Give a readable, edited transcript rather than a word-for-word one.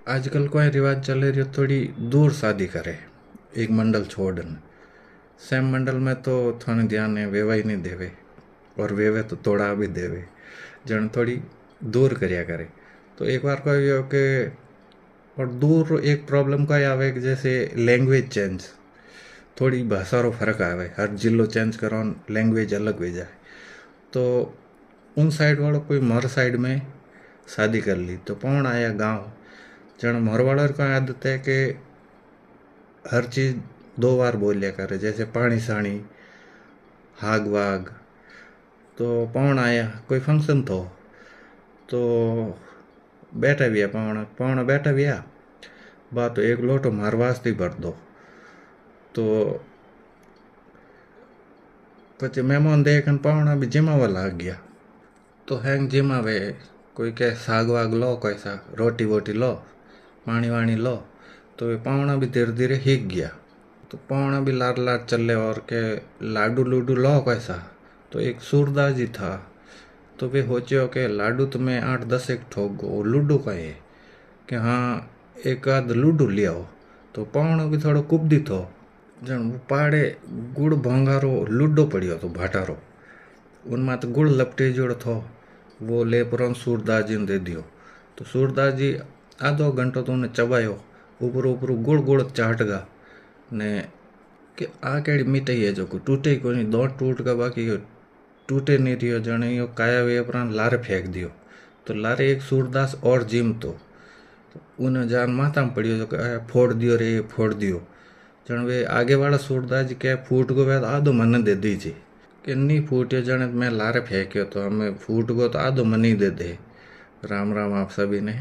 आजकल कोई रिवाज चले रही थोड़ी दूर शादी करे, एक मंडल छोड़न। सेम मंडल में तो थाने ध्यान है वेवा ही नहीं देवे, और वेवे तो तोड़ा भी देवे। जन थोड़ी दूर करया करे। तो एक बार को यो के, और दूर एक प्रॉब्लम का आवे कि जैसे लैंग्वेज चेंज, थोड़ी भाषा रो फर्क आवे, हर जिलो चेंज करो लैंग्वेज अलग हो जाए। तो उन साइड वालों कोई मर साइड में शादी कर ली, तो कौन आया गांव। जन मोरवाड़ा का आदत है कि हर चीज़ दो बार बोलिया करे, जैसे पानी साणी, हाग वाग। तो पौन आया कोई फंक्शन तो बैठा भी पौना पौना बैठा भी बात तो एक लोटो मारवास थी भर दो। तो पचे मेहमान देखन पौना भी जिमावा लाग गया। तो हैंग जिमावे, कोई कह साग वाग लो, कोई सा रोटी वोटी लो, पानी वाणी लो। तो ये पौना भी धीरे धीरे हिक गया। तो पौना भी लाड लाड चले, और के लाडू लूडू लो कैसा। तो एक सूरदास जी था, तो वे सोचो कि लाडू तो मैं 8-10 एक ठोक गो, लूडू का है कि हाँ एक आध लूडू ले आओ। तो पौना भी थोड़ो कुबदी थो। जन वो पाड़े गुड़ भोंगारो लूडो पड़ियो तो भाटारो, उनमें तो गुड़ लपटे जोड़ थो। वो ले पुरान सूरदास जी ने दे दियो। तो सूरदास जी आधो घंटो तो उन्हें चबायो, ऊपर ऊपर गुड़ गुड़ चाटगा ने कि आ केड़ी मिठाई है जो को टूटे ही कोनी, दो टूट का बाकी टूटे नहीं रियो। जने यो काया वे प्राण लारे फेंक दियो। तो लारे एक सूरदास और जिम तो उन्हें जान माथा में पड़ियो जो कि फोड़ दियो रे फोड़ दियो। जन वे आगे वाला सूरदास जी क्या फूट गो वे आधो मन दे दीजिए कि नहीं फूटियो। जने मैं लारे फेंकियो तो हमें फूट गो तो आधो मन ही दे दे। राम राम आप सभी ने।